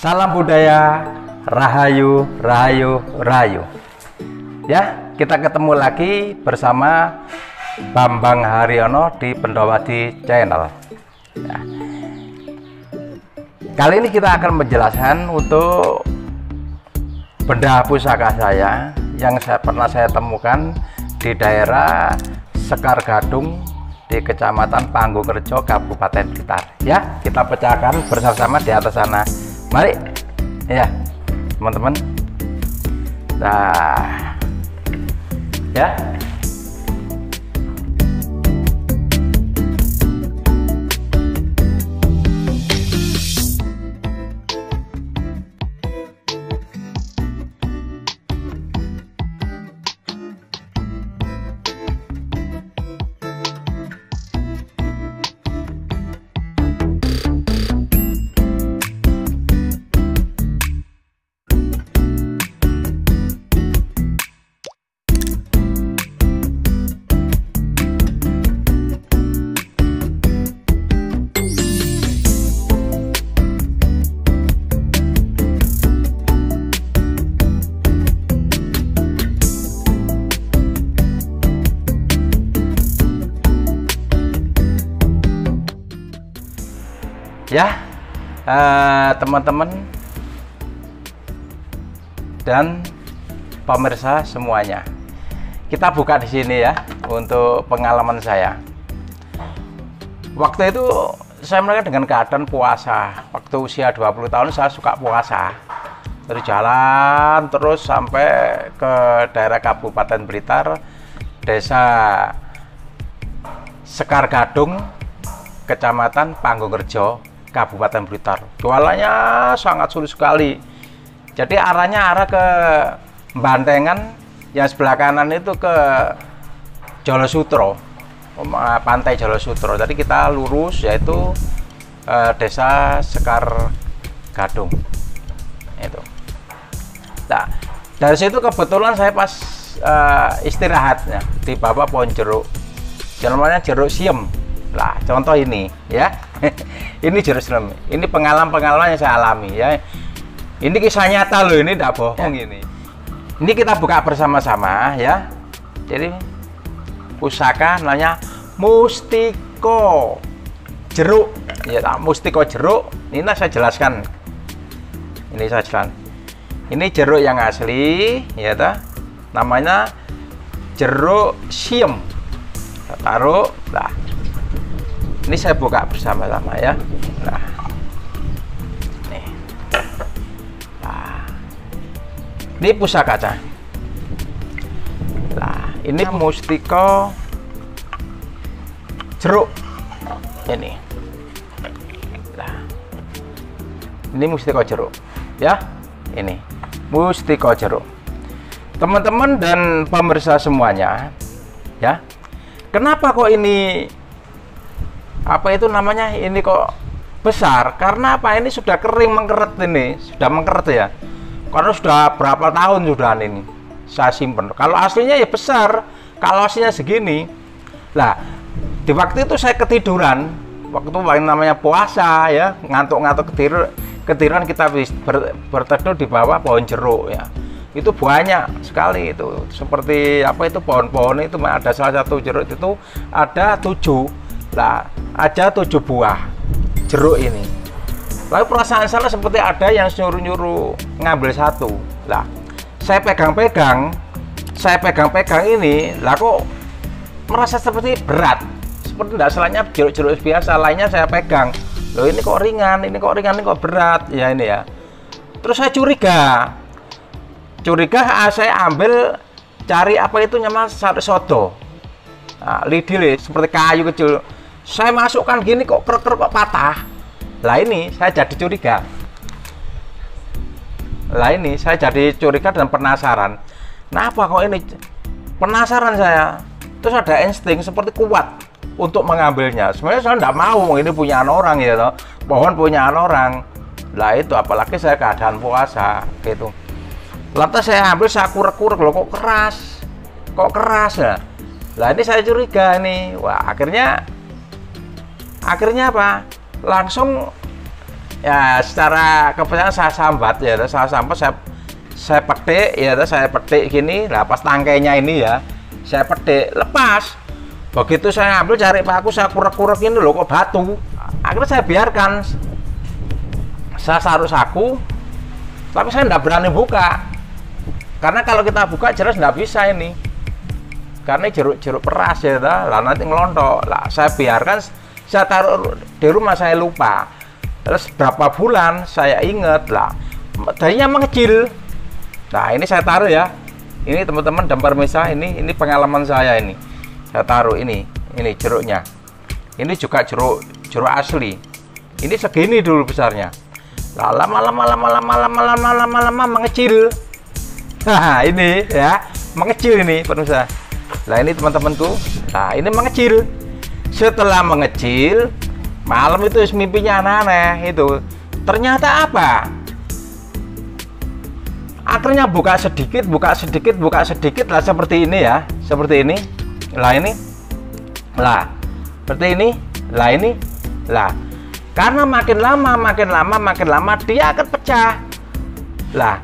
Salam budaya, rahayu, rahayu, rahayu. Ya, kita ketemu lagi bersama Bambang Haryono di Pendowadi Channel. Ya. Kali ini kita akan menjelaskan untuk benda pusaka saya yang pernah saya temukan di daerah Sekar Gadung di Kecamatan Panggung-Rejo, Kabupaten Blitar. Ya, kita pecahkan bersama-sama di atas sana. Mari, ya, teman-teman. Nah, ya. Ya, teman-teman dan pemirsa semuanya, kita buka di sini ya untuk pengalaman saya. Waktu itu saya mulai dengan keadaan puasa. Waktu usia 20 tahun saya suka puasa. Dari jalan terus sampai ke daerah Kabupaten Blitar, Desa Sekar Gadung, Kecamatan Panggung-Rejo, Kabupaten Blitar. Jualannya sangat sulit sekali. Jadi arahnya arah ke Bantengan, yang sebelah kanan itu ke Jolosutro, Pantai Jolosutro. Jadi kita lurus yaitu Desa Sekar Gadung. Itu. Nah, dari situ kebetulan saya pas istirahat ya, di bawah pohon jeruk. Namanya jeruk siem. Lah, contoh ini ya. Ini Jerusalem. Ini pengalaman yang saya alami ya. Ini kisah nyata loh, ini tidak bohong ini. Ini kita buka bersama-sama ya. Jadi pusaka namanya Mustiko Jeruk. Ya, Mustiko Jeruk. Ini saya jelaskan. Ini saya jelaskan. Ini jeruk yang asli ya ta. Namanya jeruk siem. Kita taruh. Nah, ini saya buka bersama-sama ya. Nah, nih. Nah, ini pusaka. Nah, ini Mustiko Jeruk. Ini. Nah, ini Mustiko Jeruk. Ya, ini Mustiko Jeruk. Teman-teman dan pemirsa semuanya, ya. Kenapa kok ini? Apa itu namanya, ini kok besar? Karena apa, ini sudah kering mengkeret, ini sudah mengkeret ya, karena sudah berapa tahun sudah ini saya simpen. Kalau aslinya ya besar, kalau aslinya segini. Lah, di waktu itu saya ketiduran, waktu itu namanya puasa ya, ngantuk-ngantuk ketiduran, kita berteduh di bawah pohon jeruk ya. Itu banyak sekali itu, seperti apa itu pohon-pohon itu, ada salah satu jeruk itu ada 7. Lah, aja 7 buah jeruk ini. Lalu perasaan saya seperti ada yang nyuruh-nyuruh ngambil 1. Lah, saya pegang-pegang ini, lah kok merasa seperti berat, seperti tidak selainnya jeruk-jeruk biasa lainnya saya pegang. Loh, ini kok ringan, ini kok berat ya ini ya. Terus saya curiga, saya ambil cari apa itu namanya sari sodo. Nah, lidil seperti kayu kecil. Saya masukkan gini kok kok patah. Lah, ini saya jadi curiga. Dan penasaran. Kenapa kok ini? Penasaran saya. Terus ada insting seperti kuat untuk mengambilnya. Sebenarnya saya tidak mau, ini punya orang ya toh. Pohon punya orang. Lah itu, apalagi saya keadaan puasa gitu. Lantas saya ambil, saya kurek-kurek, loh kok keras ya. Lah ini saya curiga nih. Wah, akhirnya apa? Langsung ya secara kepercayaan saya sambat ya, saya sambat, saya petik ya, saya petik gini. Lah pas tangkainya ini ya, saya petik, lepas. Begitu saya ambil cari paku, saya kurek-kurek ini loh, kok batu. Akhirnya saya biarkan, saya taruh saku, tapi saya tidak berani buka, karena kalau kita buka jelas tidak bisa ini, karena jeruk peras ya, lah nanti ngelontok. Lah saya biarkan, saya taruh di rumah, saya lupa. Terus berapa bulan saya ingat, lah darinya mengecil. Nah ini saya taruh ya, ini teman-teman dan pemirsa, ini pengalaman saya ini. Saya taruh ini jeruknya. Ini juga jeruk asli. Ini segini dulu besarnya. Lah lama mengecil. Nah, ini ya, mengecil ini pemirsa. Lah ini teman-temanku. Nah, ini mengecil. Setelah mengecil, malam itu mimpinya aneh-aneh itu. Ternyata apa? Akhirnya buka sedikit lah seperti ini ya, seperti ini. Lah ini, lah seperti ini, lah ini, lah karena makin lama dia akan pecah. Lah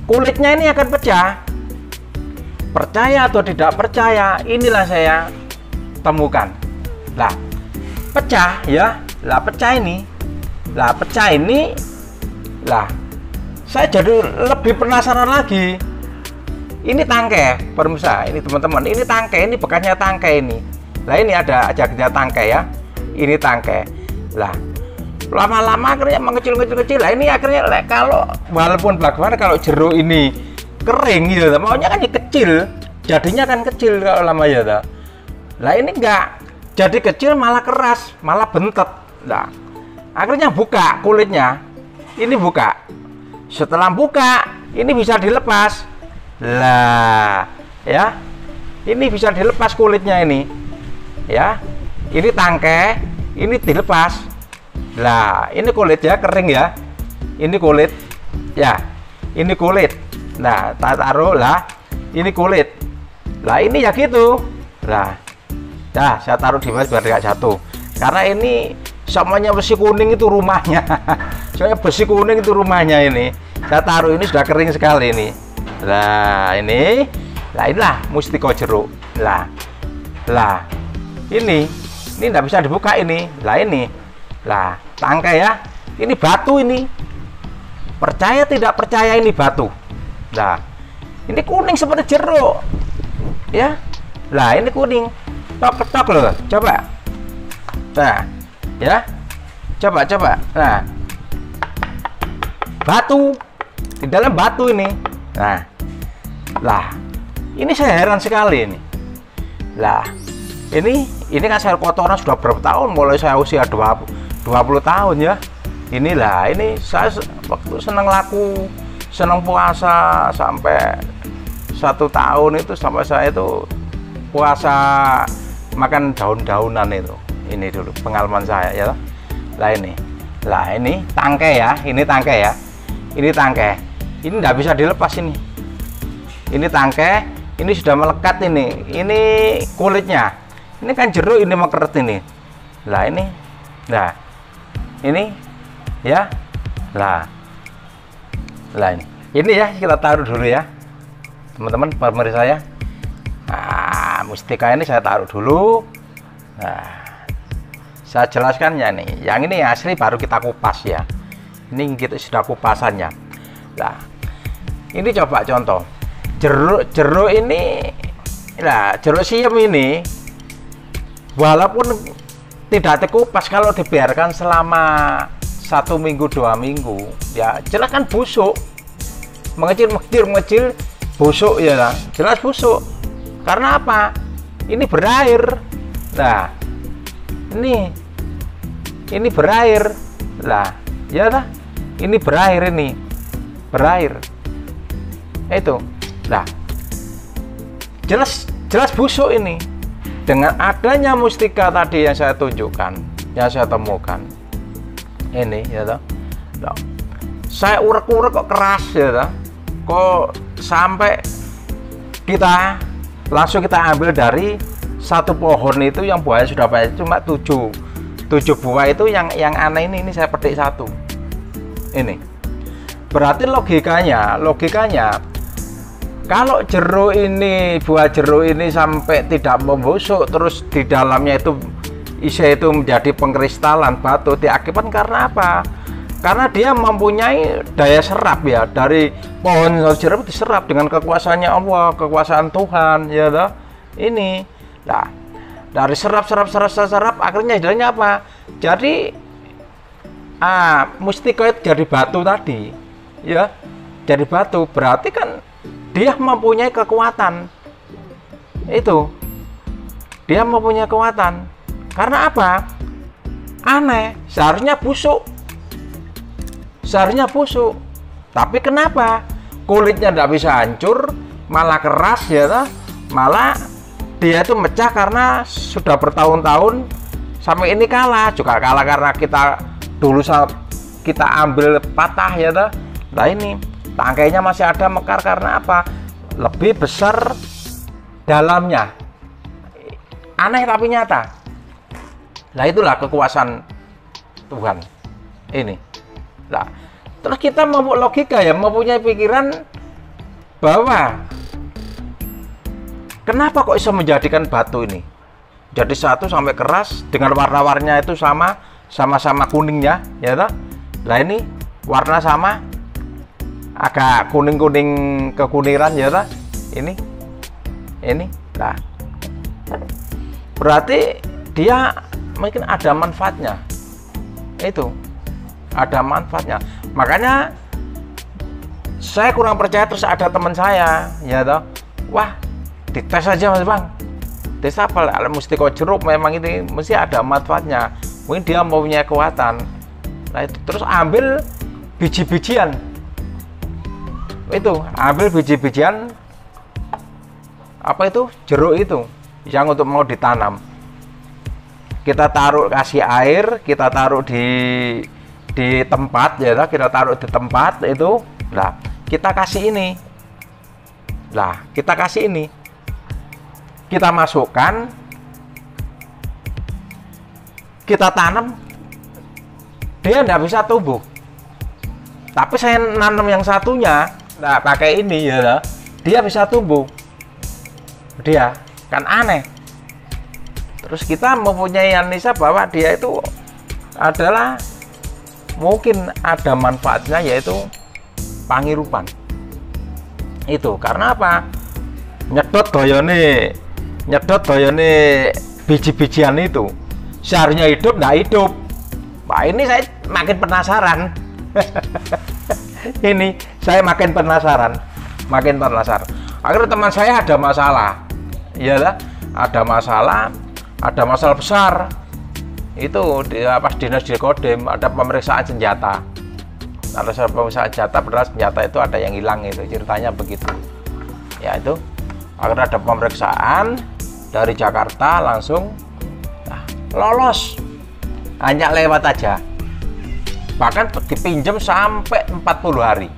kulitnya ini akan pecah. Percaya atau tidak percaya, inilah saya temukan. Lah pecah ya, lah pecah ini, lah saya jadi lebih penasaran lagi. Ini tangkai, pemirsa, ini teman-teman, ini tangkai, ini bekasnya tangkai ini. Lah ini ada jahatnya tangkai ya, ini tangkai. Lah lama-lama akhirnya mengecil. Lah ini akhirnya kalau walaupun bagaimana kalau jeruk ini kering gitu, maunya kan kecil, jadinya kan kecil kalau lama ya. Lah ini enggak jadi kecil, malah keras, malah bentet. Lah akhirnya buka kulitnya, ini buka. Setelah buka, ini bisa dilepas. Lah ya, ini bisa dilepas kulitnya ini ya, ini tangkai, ini dilepas. Lah ini kulit ya, kering ya, ini kulit ya, ini kulit. Nah taruh lah, ini kulit. Lah ini ya gitu. Lah dah saya taruh di bawah biar tidak jatuh, karena ini semuanya besi kuning itu rumahnya. Soalnya besi kuning itu rumahnya ini. Saya taruh ini sudah kering sekali ini. Lah ini, lah inilah mustiko jeruk. Lah ini tidak bisa dibuka ini. Lah ini, lah tangkai ya, ini batu ini. Percaya tidak percaya ini batu. Nah ini kuning seperti jeruk ya. Lah ini kuning, tok loh, coba. Nah ya, coba. Nah batu, di dalam batu ini. Nah, lah ini saya heran sekali ini. Lah ini kan saya kotoran sudah berapa tahun, mulai saya usia 20 tahun ya. Inilah, ini saya waktu senang puasa sampai 1 tahun itu, sampai saya itu puasa makan daun-daunan itu. Ini dulu pengalaman saya ya. Lah ini tangkai ya, ini tangkai ya, ini tangkai. Ini tidak bisa dilepas ini. Ini tangkai, ini sudah melekat ini. Ini kulitnya. Ini kan jeruk, ini mekeret ini. Lah ini, nah ini ya, lah ini ya, kita taruh dulu ya, teman-teman pemirsa ya. Nah, mustika ini saya taruh dulu. Nah, saya jelaskan ya nih. Yang ini asli baru kita kupas ya. Ini kita sudah kupasannya. Nah, ini coba contoh jeruk ini, nah jeruk siam ini walaupun tidak dikupas, kalau dibiarkan selama 1 minggu 2 minggu ya jelas kan busuk, mengecil busuk ya lah, jelas busuk. Karena apa? Ini berair. Nah ini berair lah ya lah, ini berair, ini berair itu. Nah jelas busuk ini. Dengan adanya mustika tadi yang saya tunjukkan, yang saya temukan ini ya toh, saya urek-urek kok keras ya toh, kok sampai kita langsung kita ambil dari satu pohon itu yang buahnya sudah banyak, cuma 7 buah itu. Yang aneh ini saya petik 1 Ini berarti logikanya kalau jeruk ini, buah jeruk ini sampai tidak membusuk, terus di dalamnya itu isi itu menjadi pengkristalan batu, diakibatkan karena apa? Karena dia mempunyai daya serap ya, dari pohon jeruk diserap dengan kekuasaannya Allah, kekuasaan Tuhan ya toh. Ini nah, dari serap akhirnya jadinya apa? Jadi mustiko itu jadi batu tadi ya, jadi batu, berarti kan dia mempunyai kekuatan. Itu dia mempunyai kekuatan. Karena apa? Aneh, seharusnya busuk, tapi kenapa kulitnya tidak bisa hancur, malah keras ya toh? Malah dia itu mecah karena sudah bertahun-tahun sampai ini kalah karena kita dulu saat kita ambil patah ya toh. Nah ini tangkainya masih ada mekar karena apa? Lebih besar dalamnya. Aneh tapi nyata. Nah itulah kekuasaan Tuhan. Ini. Nah, terus kita mempunyai logika ya, mempunyai pikiran bahwa kenapa kok bisa menjadikan batu ini jadi satu sampai keras dengan warna-warninya itu sama-sama kuningnya ya toh. Nah ini warna sama, agak kuning-kuning kekuniran ya toh. Ini nah berarti dia mungkin ada manfaatnya, itu ada manfaatnya. Makanya saya kurang percaya, terus ada teman saya ya toh, wah dites aja Mas Bang, tes apa mustiko jeruk, memang ini mesti ada manfaatnya, mungkin dia mempunyai kekuatan. Nah itu terus ambil biji-bijian, itu ambil biji-bijian apa itu jeruk itu yang untuk mau ditanam, kita taruh, kasih air, kita taruh di tempat ya, kita taruh di tempat itu. Nah kita kasih ini, kita masukkan, kita tanam, dia tidak bisa tumbuh. Tapi saya nanam yang satunya, nah pakai ini ya, dia bisa tumbuh. Dia kan aneh. Terus kita mempunyai analisa bahwa dia itu adalah mungkin ada manfaatnya, yaitu panghirupan. Itu karena apa? Nyedot doyone biji-bijian itu seharusnya hidup, nggak hidup. Nah ini saya makin penasaran. Ini saya makin penasaran. Akhirnya teman saya ada masalah, iyalah, ada masalah besar. Itu dia pas dinas di Kodim ada pemeriksaan senjata. Ada pemeriksaan senjata, padahal senjata itu ada yang hilang, itu ceritanya begitu. Ya itu akhirnya ada pemeriksaan dari Jakarta langsung, lolos, hanya lewat aja. Bahkan dipinjam sampai 40 hari.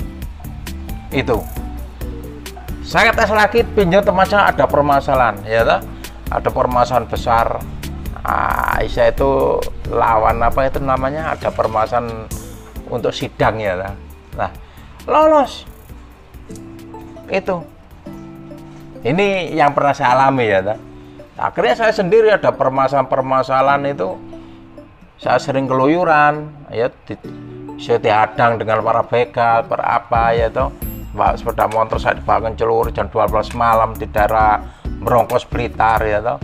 Itu saya tes lagi, pinjam teman saya ada permasalahan ya toh? Ada permasalahan besar. Aisyah itu lawan apa itu namanya, ada permasalahan untuk sidang ya toh? Nah lolos. Itu ini yang pernah saya alami ya toh? Akhirnya saya sendiri ada permasalahan itu, saya sering keluyuran ya, saya dihadang dengan para begal, apa ya toh, bawa sepeda motor saya dibawa ke Celur jam 12 malam di daerah Merongkos Blitar ya toh.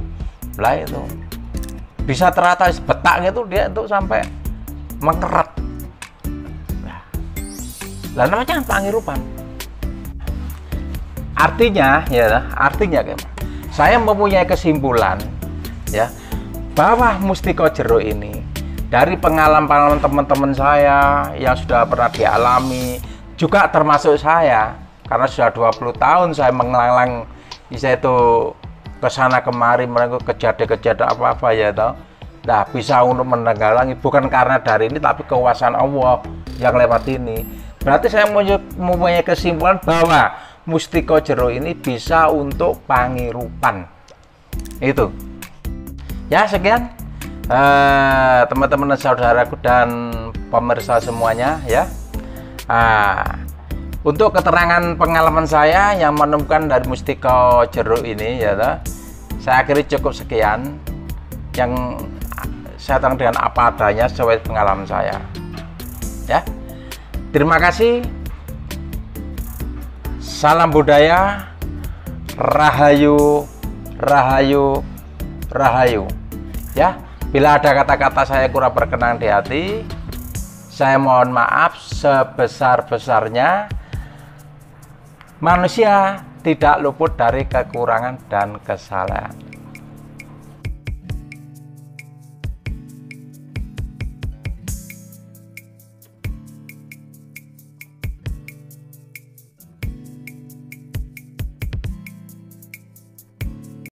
Lah itu bisa terata betak gitu, dia itu sampai mengeret. Lah namanya panghirupan. Artinya ya, saya mempunyai kesimpulan ya, bahwa mustiko jeruk ini dari pengalaman teman-teman saya yang sudah pernah dialami, juga termasuk saya, karena sudah 20 tahun saya mengelalang saya itu kesana kemari, mereka kejadian apa-apa ya toh. Nah bisa untuk menanggalangi, bukan karena dari ini, tapi kekuasaan Allah yang lewat ini. Berarti saya mempunyai kesimpulan bahwa mustiko jeruk ini bisa untuk panghirupan. Itu ya, sekian teman-teman saudaraku dan pemirsa semuanya ya. Nah, untuk keterangan pengalaman saya yang menemukan dari mustika jeruk ini, ya toh, saya akhiri cukup sekian. Yang saya terang dengan apa adanya sesuai pengalaman saya. Ya, terima kasih. Salam budaya, rahayu, rahayu, rahayu. Ya, bila ada kata-kata saya kurang berkenan di hati, saya mohon maaf sebesar-besarnya. Manusia tidak luput dari kekurangan dan kesalahan.